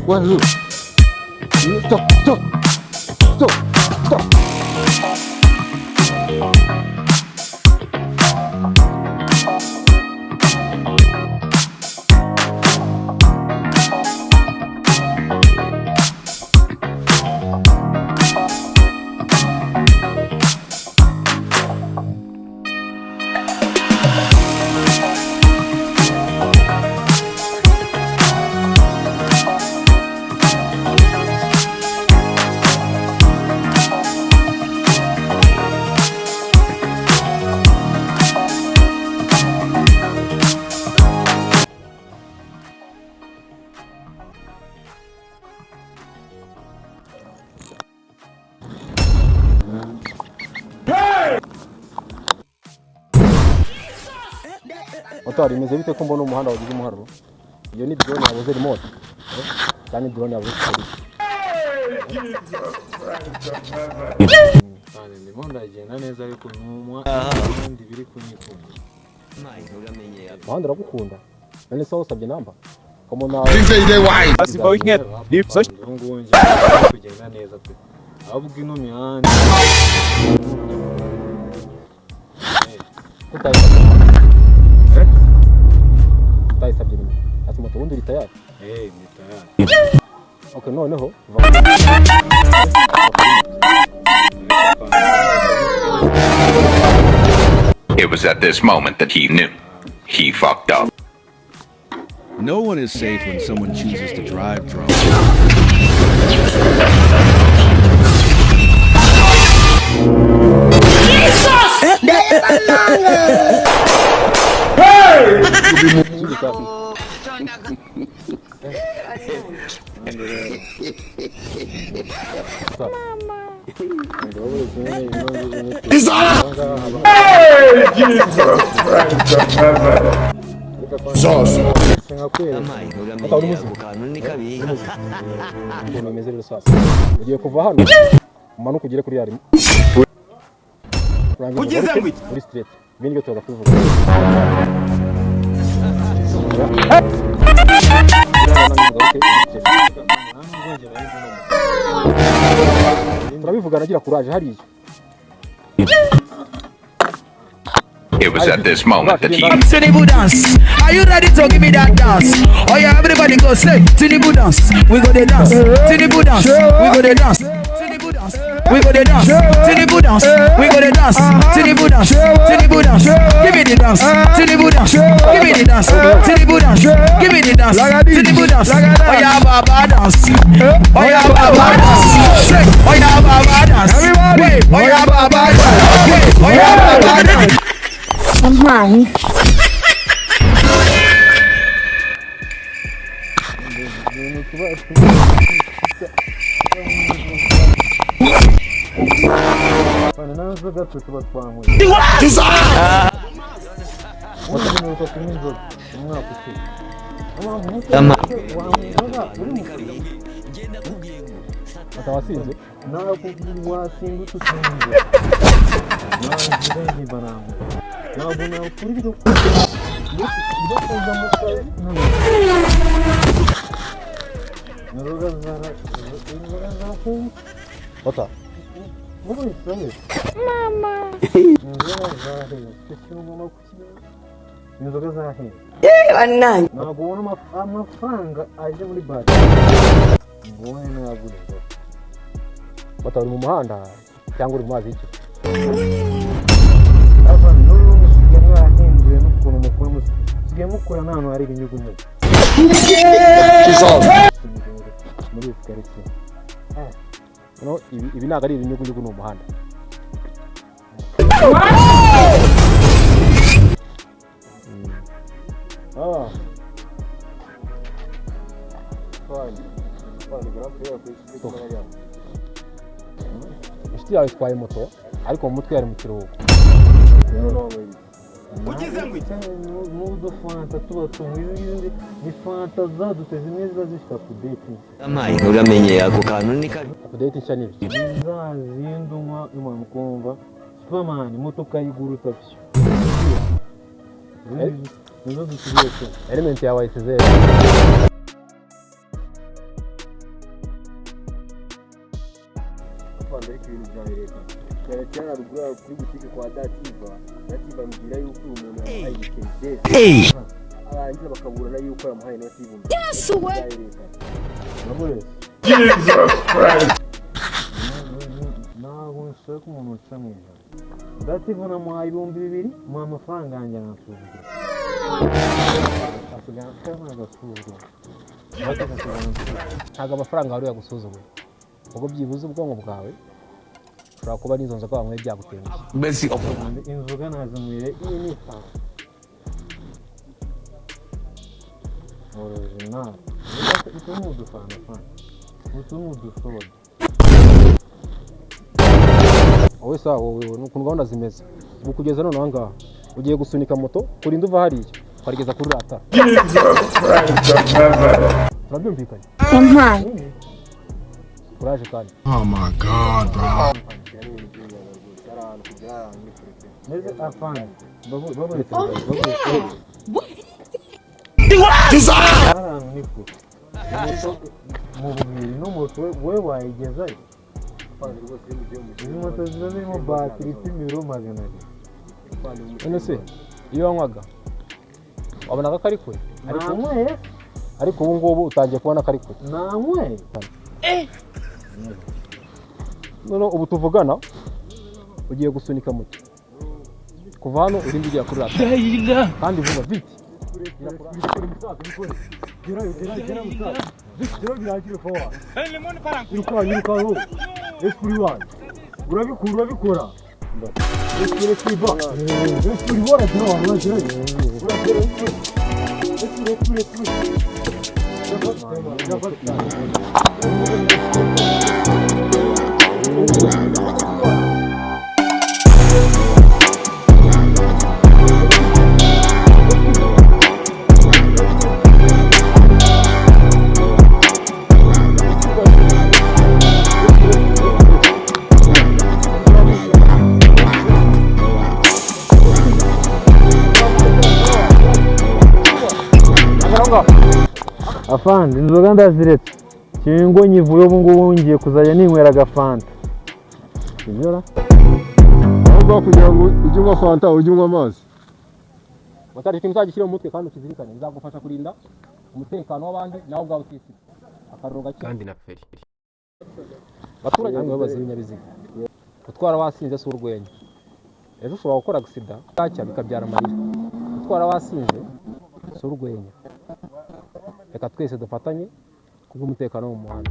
Wah lu, stop. Motari imeze bite ko mbona umuhanda wagize umuharuro? Iyo ni drone yabuze remote. Cyane drone yabuze polisi. Cyane ndimo ndagenda neza ariko numwa kandi biri kunyikunda. Muhanda uragukunda. None se usabye namba? Komo nawe. Basi ba weekend. Ni so ngunje kugenda neza pe. Ahubwo ino mihanda. Utasabye nini? Ati moto wundi uri tayari? Ni tayari. Okay, noneho. It was at this moment that he knew. He fucked up. No one is safe when someone chooses to drive drunk. Ugiye kuva hano umanuka ugere kuri yarimo ugeze muri street ibindi byo tugakuvuga turabivuga nagira courage hariyo. It was at this moment that he Tunibu dance. Are you ready to give me that dance? Oh yeah, everybody go say Tunibu dance. We go the dance. Tunibu dance. We go the dance. Tunibu dance. We go the dance. Tunibu dance. We go the dance. Tunibu dance. Tunibu dance. Give me the dance. Tunibu dance. Give me the dance. Tunibu dance. Give me the dance. Tunibu dance. Oh yeah, Baba dance. Oh yeah, Baba dance. Say, oh yeah, Baba dance. Wait, oh yeah, Baba dance. Wait, oh yeah, Baba dance. Mãe. Atawasinze? Nako wasinze tutunze. Nani banangu. Nabona ukuri byo. Ota. Mama. Inzoga zahe. Wanani? Nabona amafaranga aje muri bari. Ngowe naguze. Ota uri mu muhanda cyangwa uri mu mazi iki? Abantu musigaye mwahinduye n'ukuntu mukora musigaye mukora n'ahantu hari ibinyugunyugu. Muri ikarisi. No, ibi ntabwo ari ibinyugunyugu mu muhanda. Inshuti yawe itwaye moto ariko mu mutwe yari mu kiruhuko. ugeze ngo n'udu fanta tuba tumwe izindi ni fanta zadutse zimwe ziba zifite update amayi uramenye ako kantu ni kabi update nshya ni zazindi unywa imana kumva Superman imodoka y'iguruta byo nizo dusubiye cyo element ya white zero afande ibintu bya leta cyane rugura kuri butike kwa dativa mbwira yuko umuntu yahaye ikende arangiza bakaburana yuko yamuhaye no kibumba yes we nabure naho nshaka umuntu ucamije dativa namuhaye 2,000 mu amafaranga yanjye nasubije asigaye agasuzugura ntabwo amafaranga wari yagusuzugura ubwo byibuze ubwonko bwawe ushobora kuba n'izo nzoga wanyweye byagutengushye inzoga nazimwire iyi ni itaha original utu ni udufanta utu ni udusoda wowe sawa wowe ukuntu gahunda zimeze ubu kugeza none aha ngaha ugiye gusunika moto kurinda uva hariya ukarigeza kuri rata turabyumvikanye Yampaye. kuraje kandi Oh my God, bro. neze afande mu bubiri n'umuto we wayigezayo izi moto ziba zirimo batiri ipimiro 200 none se iyo wanywaga wabonaga ko ari kure ariko ubu ngubu utangiye kubona ko ari kure nanyweye none ubu tuvugana ugiye gusunika moto kuva hano urindi ugiye kuri rata kandi vuba vite urabikora afande inzoga ndaziretse kingo nyivuye ubu ngubu ngiye kuzajya ninywera agafanta ibyora ahubwo kugira ngo ujye unywa fanta ujye unywa amazi Motari ikintu uzagishyira mu mutwe kandi ukizirikane bizagufasha kurinda umutekano w'abandi nawe ubwawe utisite akariro gake kandi na feri abaturage bamwe babaza ibinyabiziga gutwara wasinze si urwenya ejo ushobora gukora agisida cyangwa bikabyara amarira gutwara wasinze si urwenya reka twese dufatanye kubw'umutekano wo mu muhanda